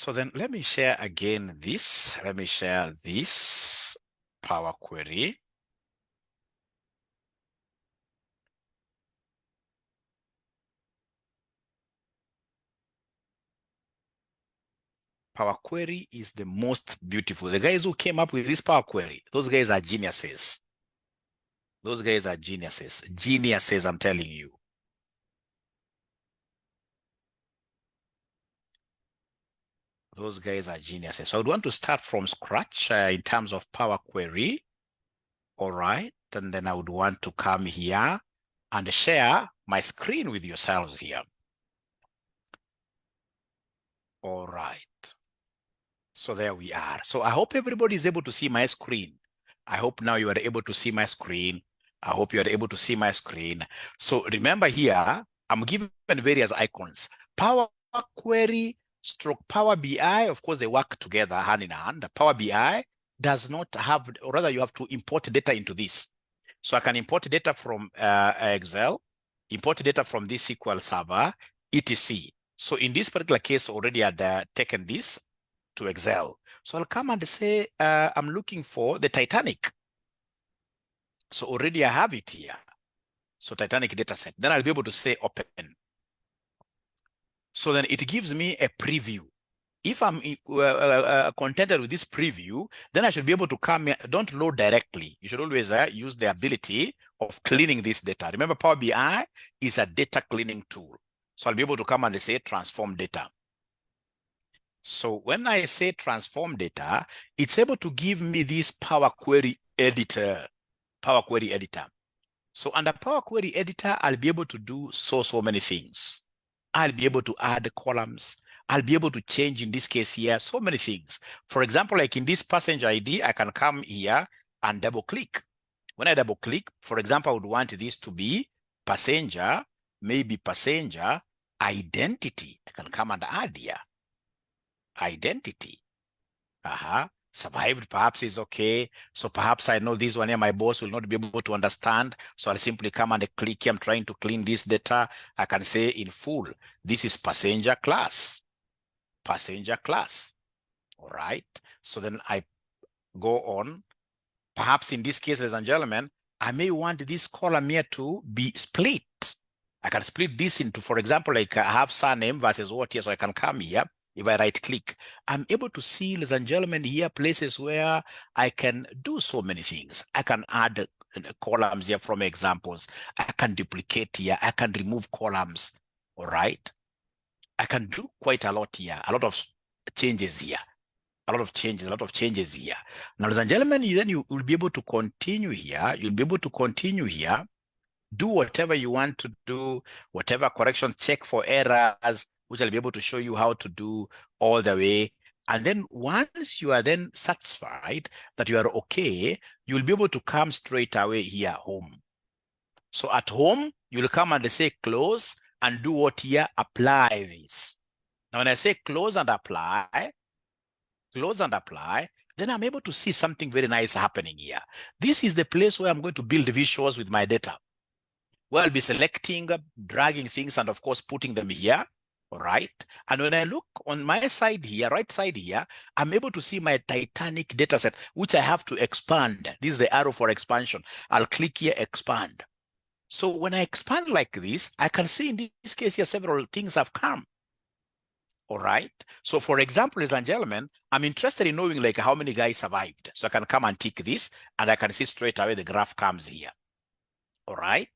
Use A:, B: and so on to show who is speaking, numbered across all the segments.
A: So then let me share again this. Let me share this Power Query. Power Query is the most beautiful. The guys who came up with this Power Query, those guys are geniuses. Those guys are geniuses. Geniuses, I'm telling you. Those guys are geniuses. So I would want to start from scratch in terms of Power Query. All right. And then I would want to come here and share my screen with yourselves here. All right. So there we are. So I hope everybody is able to see my screen. I hope now you are able to see my screen. I hope you are able to see my screen. So remember here, I'm given various icons. Power Query stroke Power BI, of course, they work together hand in hand. Power BI does not have, or rather you have to import data into this. So I can import data from Excel, import data from this SQL server, etc. So in this particular case, already I had taken this to Excel. So I'll come and say, I'm looking for the Titanic. So already I have it here. So Titanic dataset. Then I'll be able to say open. So then it gives me a preview. If I'm contented with this preview, then I should be able to come here. Don't load directly. You should always use the ability of cleaning this data. Remember, Power BI is a data cleaning tool. So I'll be able to come and say transform data. So when I say transform data, it's able to give me this Power Query editor. Power Query editor. So under Power Query editor, I'll be able to do so many things. I'll be able to add columns. I'll be able to change, in this case here, so many things. For example, like in this passenger ID, I can come here and double click. When I double click, for example, I would want this to be passenger, maybe passenger identity. I can come and add here. Identity. Survived perhaps is okay. So perhaps I know this one here, my boss will not be able to understand. So I'll simply come and click here. I'm trying to clean this data. I can say in full, this is passenger class. Passenger class. All right. So then I go on. Perhaps in this case, ladies and gentlemen, I may want this column here to be split. I can split this into, for example, like I have surname versus what here. So I can come here. If I right click, I'm able to see, ladies and gentlemen, here places where I can do so many things. I can add columns here from examples. I can duplicate here. I can remove columns. All right. I can do quite a lot here. A lot of changes here. A lot of changes here. Now, ladies and gentlemen, you will be able to continue here. You'll be able to continue here. Do whatever you want to do, whatever corrections, check for errors, which I'll be able to show you how to do all the way. And then once you are then satisfied that you are okay, you'll be able to come straight away here, home. So at home, you'll come and say close and do what here? Apply this. Now, when I say close and apply, then I'm able to see something very nice happening here. This is the place where I'm going to build visuals with my data. Well, I'll be selecting, dragging things, and of course, putting them here. All right. And when I look on my side here, right side here, I'm able to see my Titanic dataset, which I have to expand. This is the arrow for expansion. I'll click here, expand. So when I expand like this, I can see in this case here, several things have come. All right. So for example, ladies and gentlemen, I'm interested in knowing like how many guys survived. So I can come and tick this and I can see straight away the graph comes here. All right.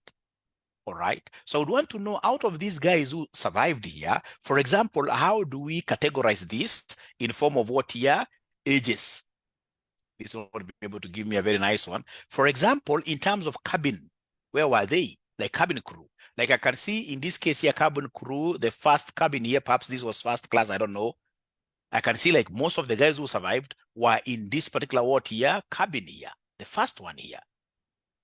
A: All right. So I would want to know out of these guys who survived here, for example, how do we categorize this in form of what here? Ages. This one would be able to give me a very nice one. For example, in terms of cabin, where were they? Like cabin crew. Like I can see in this case here, cabin crew, the first cabin here, perhaps this was first class, I don't know. I can see like most of the guys who survived were in this particular what here, cabin here, the first one here.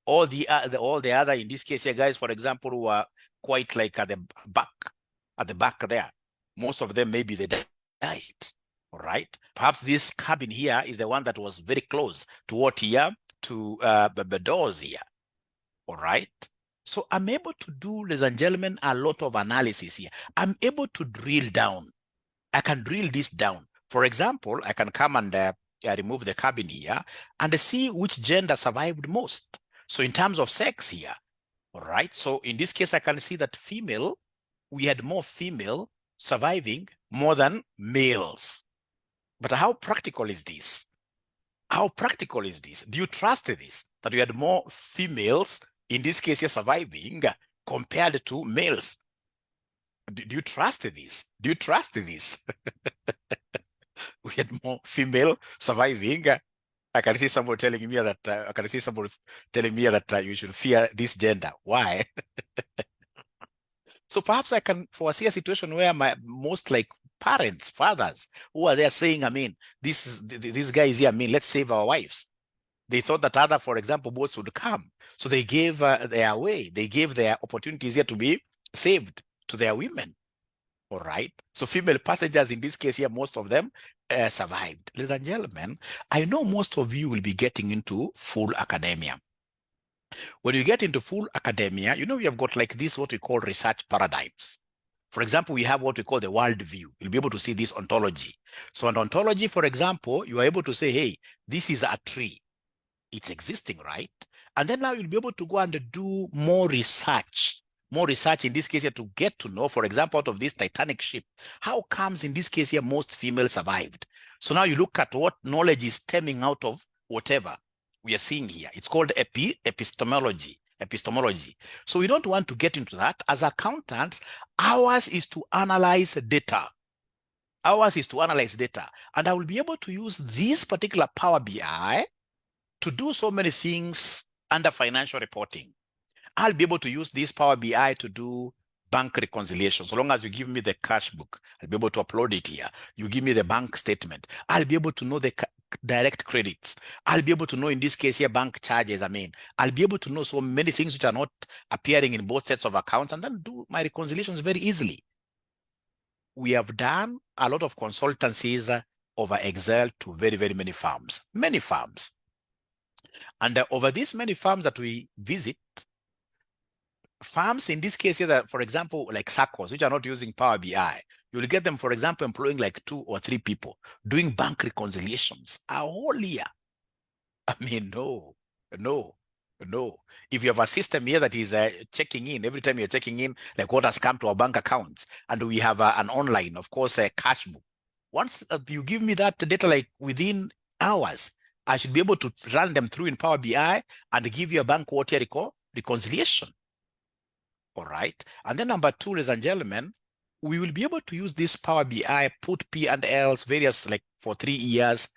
A: All the other, in this case here, guys, for example, who are quite like at the back there. Most of them maybe they died. All right. Perhaps this cabin here is the one that was very close to what here, to the doors here. All right. So I'm able to do, ladies and gentlemen, a lot of analysis here. I'm able to drill down. I can drill this down. For example, I can come and remove the cabin here and see which gender survived most. So in terms of sex here, all right. So in this case, I can see that female, we had more female surviving more than males. But how practical is this? How practical is this? Do you trust this? That we had more females, in this case, here surviving compared to males? Do you trust this? Do you trust this? We had more female surviving. I can see someone telling me that you should fear this gender. Why? So perhaps I can foresee a situation where my most like parents, fathers, who are there saying, I mean, this guy is here, I mean, let's save our wives. They thought that other, for example, boats would come. So they gave their way, they gave their opportunities here to be saved to their women. All right. So female passengers in this case here, most of them survived. Ladies and gentlemen, I know most of you will be getting into full academia. When you get into full academia, you know, we have got like this, what we call research paradigms. For example, we have what we call the world view. You'll be able to see this ontology. So an ontology, for example, you are able to say, hey, this is a tree. It's existing, right? And then now you'll be able to go and do more research in this case here to get to know, for example, out of this Titanic ship, how comes in this case here most females survived? So now you look at what knowledge is stemming out of whatever we are seeing here. It's called epistemology. So we don't want to get into that. As accountants, ours is to analyze data. Ours is to analyze data. And I will be able to use this particular Power BI to do so many things under financial reporting. I'll be able to use this Power BI to do bank reconciliation. So long as you give me the cash book, I'll be able to upload it here. You give me the bank statement. I'll be able to know the direct credits. I'll be able to know, in this case here, bank charges. I mean, I'll be able to know so many things which are not appearing in both sets of accounts, and then do my reconciliations very easily. We have done a lot of consultancies over Excel to very, very many firms. And over these many firms that we visit, firms in this case here, that, for example, like SACCOs, which are not using Power BI, you'll get them, for example, employing like 2 or 3 people doing bank reconciliations a whole year. I mean, no. If you have a system here that is checking in, every time you're checking in, like what has come to our bank accounts, and we have an online, of course, a cash book. Once you give me that data, like within hours, I should be able to run them through in Power BI and give you a bank water reconciliation. All right. And then number 2, ladies and gentlemen, we will be able to use this Power BI, put P&Ls, various, like for 3 years,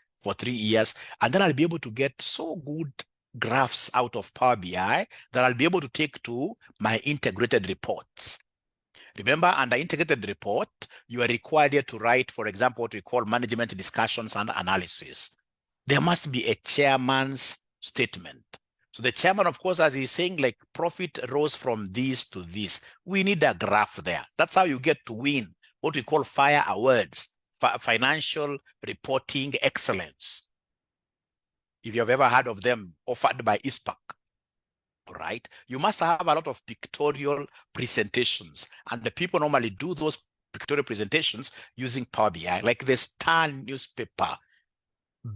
A: and then I'll be able to get so good graphs out of Power BI that I'll be able to take to my integrated reports. Remember, under integrated report, you are required here to write, for example, what we call management discussions and analysis. There must be a chairman's statement. So the chairman, of course, as he's saying, like profit rose from this to this. We need a graph there. That's how you get to win what we call FIRE awards, financial reporting excellence. If you have ever heard of them, offered by ISPAC, right? You must have a lot of pictorial presentations, and the people normally do those pictorial presentations using Power BI, like the Star newspaper,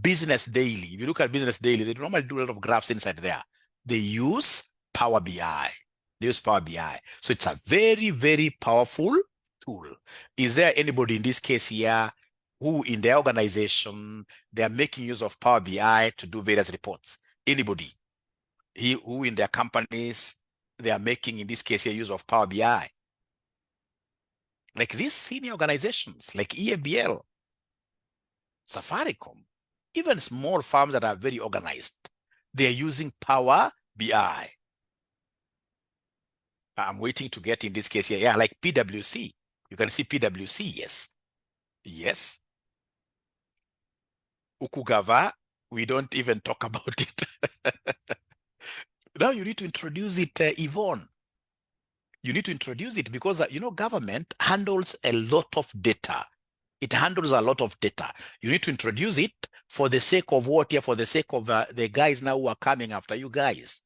A: Business Daily. If you look at Business Daily, they normally do a lot of graphs inside there. They use Power BI. So it's a very, very powerful tool. Is there anybody in this case here who in their organization, they are making use of Power BI to do various reports? Anybody? Who in their companies, they are making, in this case here, use of Power BI? Like these senior organizations, like EABL, Safaricom, even small firms that are very organized, they are using Power BI. I'm waiting to get in this case here. Yeah, like PwC. You can see PwC, yes. Ukugava, we don't even talk about it. Now you need to introduce it, Yvonne. You need to introduce it because, you know, government handles a lot of data. It handles a lot of data. You need to introduce it for the sake of what here? For the sake of the guys now who are coming after you guys.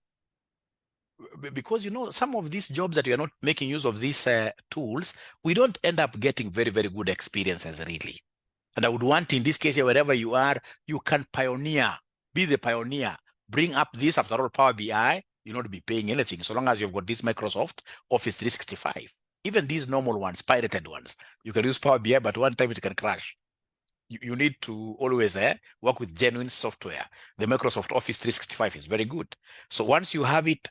A: Because, you know, some of these jobs that we are not making use of these tools, we don't end up getting very, very good experiences, really. And I would want in this case, wherever you are, you can pioneer, be the pioneer, bring up this. After all, Power BI, you not be paying anything so long as you've got this Microsoft Office 365. Even these normal ones, pirated ones, you can use Power BI, but one time it can crash. You need to always work with genuine software. The Microsoft Office 365 is very good. So once you have it,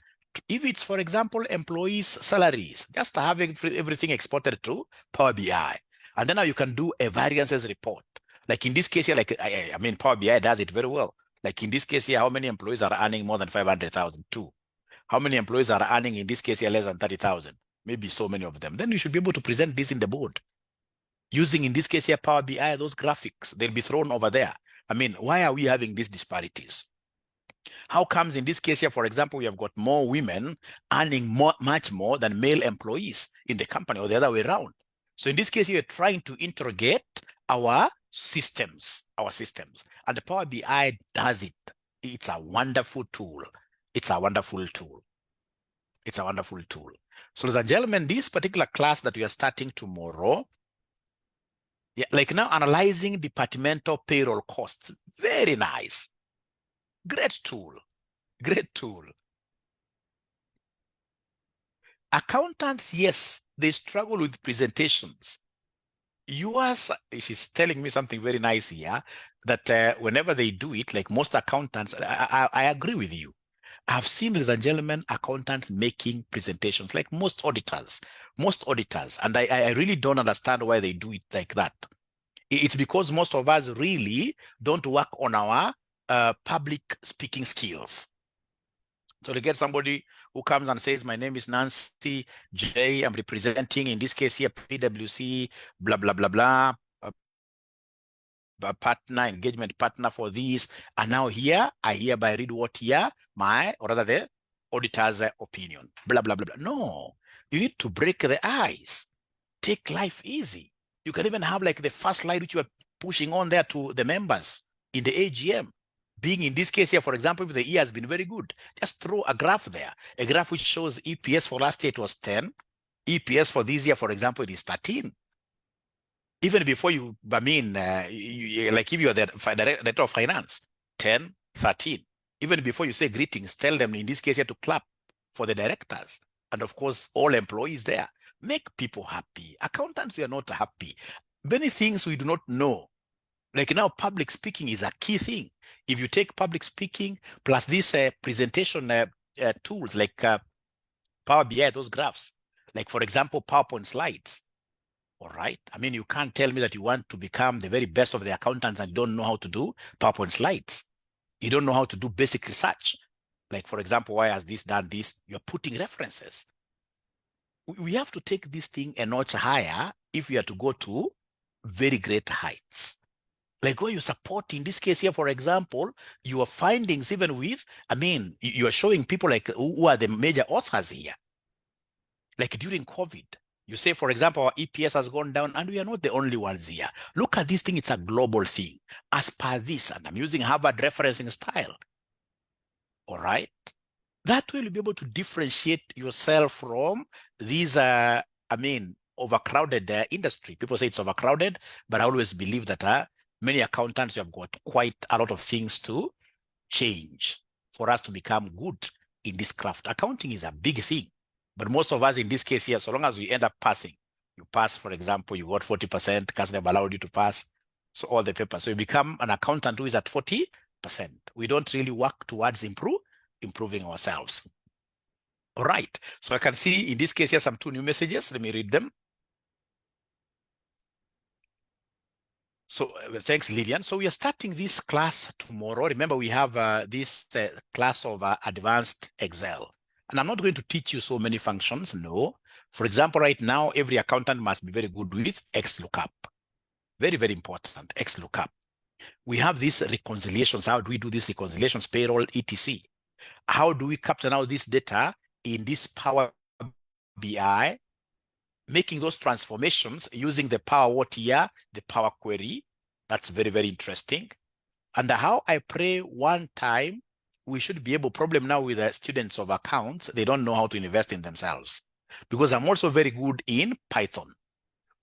A: if it's, for example, employees' salaries, just having everything exported to Power BI. And then now you can do a variances report. Like in this case here, like I mean, Power BI does it very well. Like in this case here, how many employees are earning more than 500,000? Two. How many employees are earning in this case here less than 30,000? Maybe so many of them. Then you should be able to present this in the board. Using, in this case here, Power BI, those graphics, they'll be thrown over there. I mean, why are we having these disparities? How comes in this case here, for example, we have got more women earning much more than male employees in the company, or the other way around? So in this case, you're trying to interrogate our systems. And the Power BI does it. It's a wonderful tool. It's a wonderful tool. It's a wonderful tool. So ladies and gentlemen, this particular class that we are starting tomorrow, yeah, like now analyzing departmental payroll costs. Very nice. Great tool. Great tool. Accountants, yes, they struggle with presentations. Yours, she's telling me something very nice here, that whenever they do it, like most accountants, I agree with you. I've seen, ladies and gentlemen, accountants making presentations, like most auditors, and I really don't understand why they do it like that. It's because most of us really don't work on our public speaking skills. So to get somebody who comes and says, my name is Nancy J, I'm representing, in this case here, PwC, blah, blah, blah, blah, a partner, engagement partner for this. And now here, I hereby read what here, or rather the auditor's opinion, blah, blah, blah, blah. No, you need to break the ice. Take life easy. You can even have like the first slide which you are pushing on there to the members in the AGM. Being in this case here, for example, if the year has been very good, just throw a graph there, a graph which shows EPS for last year it was 10, EPS for this year, for example, it is 13. Even before you, I mean, like if you are the director of finance, 10, 13. Even before you say greetings, tell them in this case here to clap for the directors. And of course, all employees there. Make people happy. Accountants, we are not happy. Many things we do not know. Like now, public speaking is a key thing. If you take public speaking plus these presentation tools like Power BI, those graphs, like for example, PowerPoint slides. All right. I mean, you can't tell me that you want to become the very best of the accountants and don't know how to do PowerPoint slides. You don't know how to do basic research. Like, for example, why has this done this? You're putting references. We have to take this thing a notch higher if we are to go to very great heights. Like where you support, in this case here, for example, your findings even with, I mean, you are showing people like who are the major authors here. Like during COVID, you say, for example, our EPS has gone down and we are not the only ones here. Look at this thing, it's a global thing. As per this, and I'm using Harvard referencing style. All right. That way you'll be able to differentiate yourself from these, I mean, overcrowded industry. People say it's overcrowded, but I always believe that many accountants have got quite a lot of things to change for us to become good in this craft. Accounting is a big thing, but most of us in this case here, so long as we end up passing, you pass, for example, you got 40% because they've allowed you to pass. So all the papers. So you become an accountant who is at 40%. We don't really work towards improving ourselves. All right. So I can see in this case here some two new messages. Let me read them. So thanks, Lillian. So we are starting this class tomorrow. Remember, we have this class of advanced Excel. And I'm not going to teach you so many functions, no. For example, right now, every accountant must be very good with XLOOKUP. Very, very important, XLOOKUP. We have these reconciliations. How do we do these reconciliations, payroll, etc.? How do we capture now this data in this Power BI, making those transformations using the Power What here, the Power Query? That's very, very interesting. And how I pray one time, we should be able, problem now with the students of accounts, they don't know how to invest in themselves. Because I'm also very good in Python.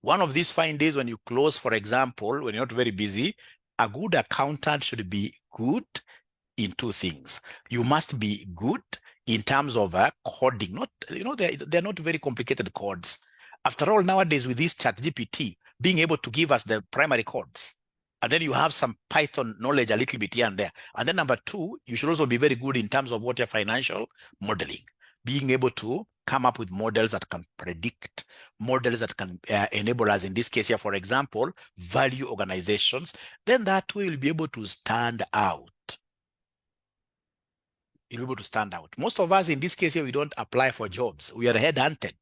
A: One of these fine days when you close, for example, when you're not very busy, a good accountant should be good in two things. You must be good in terms of coding. Not, they're not very complicated codes. After all, nowadays with this chat GPT, being able to give us the primary codes, and then you have some Python knowledge a little bit here and there. And then number two, you should also be very good in terms of what your financial modeling, being able to come up with models that can predict, models that can enable us, in this case here, for example, value organizations. Then that way you'll be able to stand out. You'll be able to stand out. Most of us in this case here, we don't apply for jobs. We are headhunted,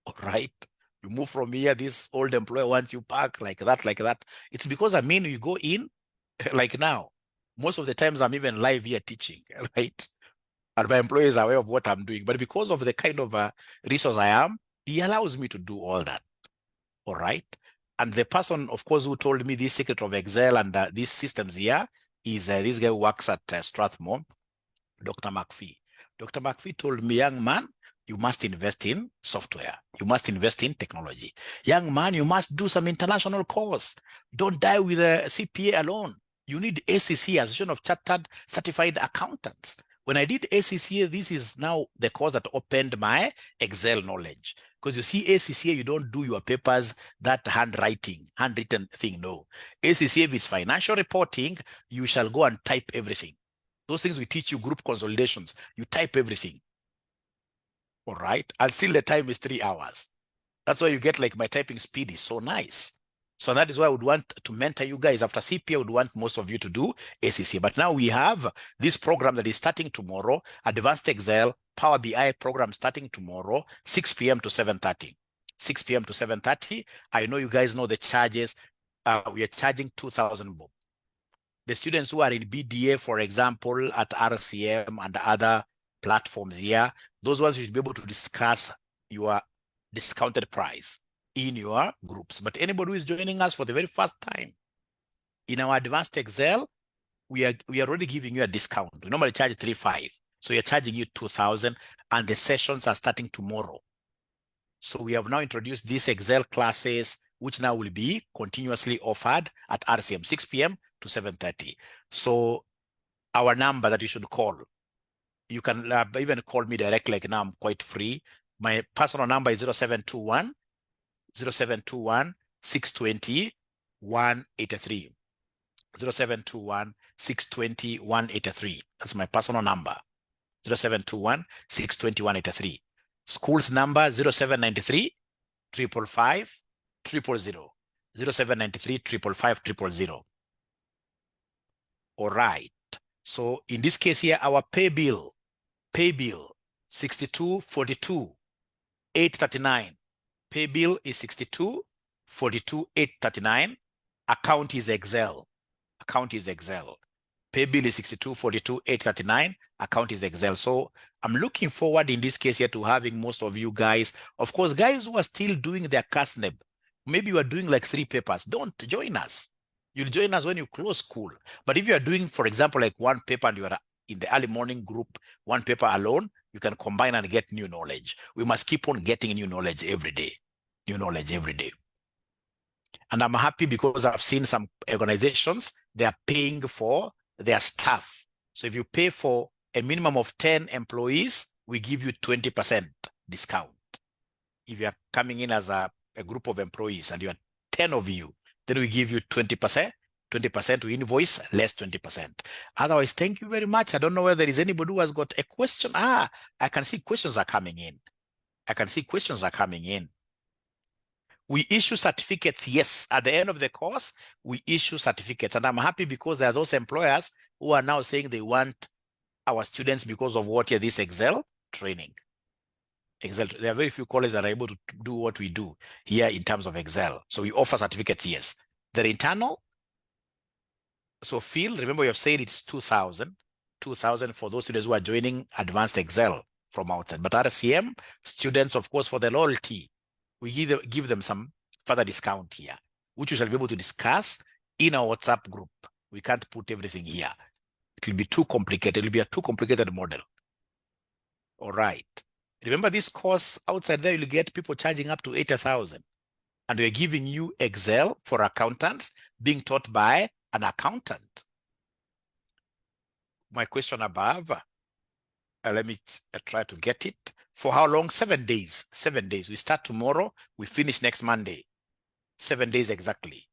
A: all right? You move from here, this old employer wants you back, like that, like that. It's because, you go in, like now, most of the times I'm even live here teaching, right? And my employer is aware of what I'm doing. But because of the kind of resource I am, he allows me to do all that, all right? And the person, of course, who told me this secret of Excel and these systems here is this guy who works at Strathmore, Dr. McPhee. Dr. McPhee told me, young man, you must invest in software. You must invest in technology. Young man, you must do some international course. Don't die with a CPA alone. You need ACCA, Association of Chartered Certified Accountants. When I did ACCA, this is now the course that opened my Excel knowledge. Because you see, ACCA, you don't do your papers, that handwritten thing, no. ACCA, if it's financial reporting, you shall go and type everything. Those things we teach you, group consolidations, you type everything. All right. And still the time is 3 hours. That's why you get like my typing speed is so nice. So that is why I would want to mentor you guys. After CPA, I would want most of you to do ACCA. But now we have this program that is starting tomorrow, Advanced Excel, Power BI program starting tomorrow, 6 p.m. to 7:30. 6 p.m. to 7:30. I know you guys know the charges. We are charging 2,000 bob. The students who are in BDA, for example, at RCM and other platforms here, those ones you should be able to discuss your discounted price in your groups. But anybody who is joining us for the very first time, in our Advanced Excel, we are already giving you a discount. We normally charge 3,500. So we are charging you 2,000, and the sessions are starting tomorrow. So we have now introduced these Excel classes, which now will be continuously offered at RCM, 6 p.m. to 7:30. So our number that you should call, you can even call me direct, like now I'm quite free. My personal number is 0721 620 183. 0721 620 183. That's my personal number. 0721 620 183. School's number 0793 555 000. 0793 555 000. All right. So in this case here, our pay bill 6242 839. Pay bill is 6242 839. Account is Excel. Account is Excel. Pay bill is 6242 839. Account is Excel. So I'm looking forward in this case here to having most of you guys. Of course, guys who are still doing their CASNEB, maybe you are doing like 3 papers. Don't join us. You'll join us when you close school. But if you are doing, for example, like 1 paper and you are in the early morning group, 1 paper alone, you can combine and get new knowledge. We must keep on getting new knowledge every day. New knowledge every day. And I'm happy because I've seen some organizations, they are paying for their staff. So if you pay for a minimum of 10 employees, we give you 20% discount. If you are coming in as a group of employees and you are 10 of you, then we give you 20%. 20% we invoice, less 20%. Otherwise, thank you very much. I don't know whether there is anybody who has got a question. I can see questions are coming in. I can see questions are coming in. We issue certificates, yes. At the end of the course, we issue certificates. And I'm happy because there are those employers who are now saying they want our students because of what here, this Excel training. Excel, there are very few colleges that are able to do what we do here in terms of Excel. So we offer certificates, yes. They're internal. So Phil, remember you have said it's 2,000 for those students who are joining Advanced Excel from outside. But RCM students, of course, for the loyalty, we give them some further discount here, which we shall be able to discuss in our WhatsApp group. We can't put everything here. It will be too complicated. It will be a too complicated model. All right. Remember this course outside there, you'll get people charging up to 80,000. And we're giving you Excel for accountants being taught by an accountant. My question above, let me try to get it. For how long? 7 days. 7 days. We start tomorrow. We finish next Monday. 7 days exactly.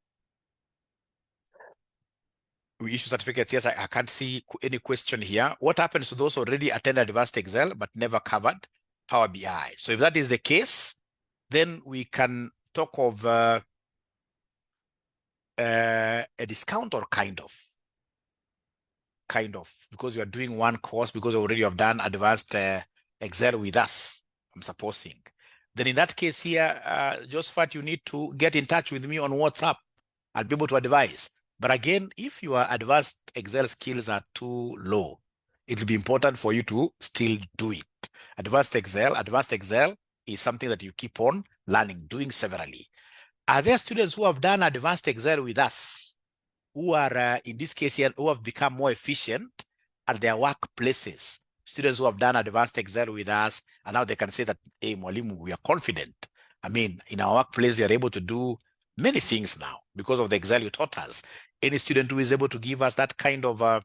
A: We issue certificates. Yes, I can't see any question here. What happens to those already attended advanced Excel but never covered Power BI? So if that is the case, then we can talk of a discount or kind of, because you are doing one course because you already have done advanced Excel with us, I'm supposing. Then in that case here, Josephat, you need to get in touch with me on WhatsApp. I'll be able to advise. But again, if your advanced Excel skills are too low, it will be important for you to still do it. Advanced Excel is something that you keep on learning, doing severally. Are there students who have done advanced Excel with us, who are, in this case here, who have become more efficient at their workplaces? Students who have done advanced Excel with us, and now they can say that, hey, Mwalimu, we are confident. I mean, in our workplace, we are able to do many things now because of the Excel you taught us. Any student who is able to give us that kind of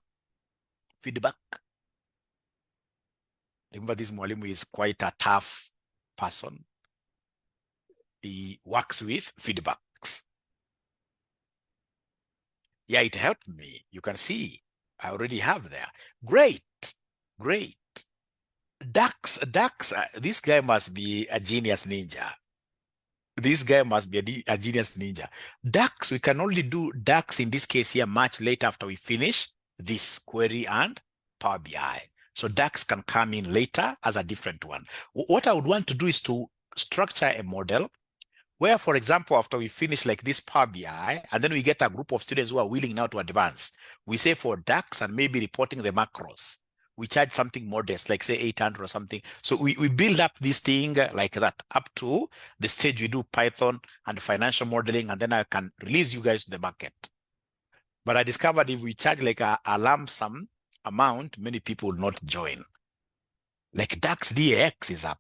A: feedback? Remember, this Mwalimu is quite a tough person. He works with feedbacks. Yeah, it helped me. You can see I already have there. Great. DAX, this guy must be a genius ninja. This guy must be a genius ninja. DAX, we can only do DAX in this case here much later after we finish this query and Power BI. So DAX can come in later as a different one. What I would want to do is to structure a model where, for example, after we finish like this Power BI, and then we get a group of students who are willing now to advance, we say for DAX and maybe reporting the macros, we charge something modest, like say 800 or something. So we build up this thing like that up to the stage we do Python and financial modeling, and then I can release you guys to the market. But I discovered if we charge like a lump sum amount, many people will not join. Like DAX DAX is a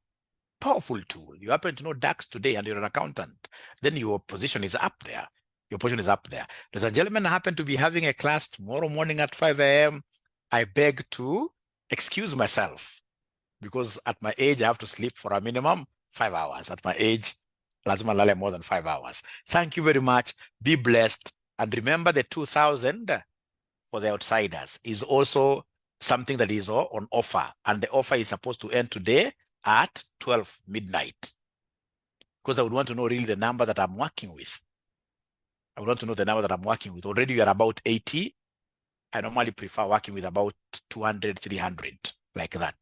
A: powerful tool. You happen to know DAX today and you're an accountant, then your position is up there. Your position is up there. Ladies and gentlemen, I happen to be having a class tomorrow morning at 5 a.m. I beg to excuse myself because at my age, I have to sleep for a minimum 5 hours. At my age, lazima lale more than 5 hours. Thank you very much. Be blessed. And remember the 2,000 for the outsiders is also something that is on offer. And the offer is supposed to end today at 12 midnight. Because I would want to know really the number that I'm working with. I would want to know the number that I'm working with. Already you are about 80. I normally prefer working with about 200, 300, like that.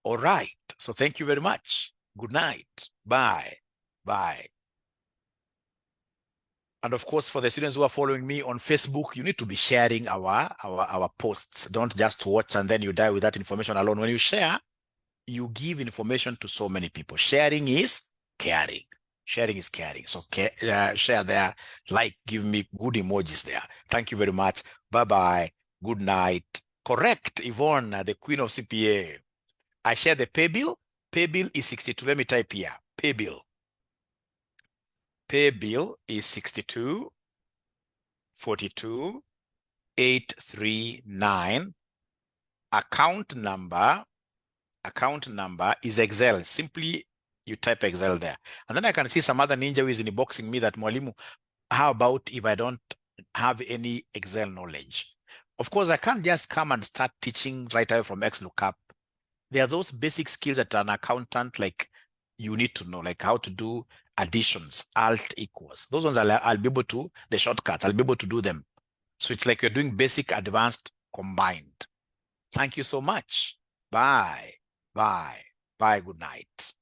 A: All right. So thank you very much. Good night. Bye. Bye. And of course, for the students who are following me on Facebook, you need to be sharing our posts. Don't just watch and then you die with that information alone. When you share, you give information to so many people. Sharing is caring. Sharing is caring. So share there, like, give me good emojis there. Thank you very much. Bye-bye. Good night. Correct, Yvonne, the queen of CPA. I share the pay bill. Pay bill is 62. Let me type here. Pay bill. Pay bill is 62 42 839. Account number is Excel. Simply you type Excel there. And then I can see some other ninja who is inboxing me that, Mwalimu, how about if I don't have any Excel knowledge? Of course, I can't just come and start teaching right away from XLOOKUP. There are those basic skills that an accountant, like, you need to know, like how to do additions, alt equals. Those ones I'll be able to, the shortcuts, I'll be able to do them. So it's like you're doing basic, advanced, combined. Thank you so much. Bye. Bye. Bye. Good night.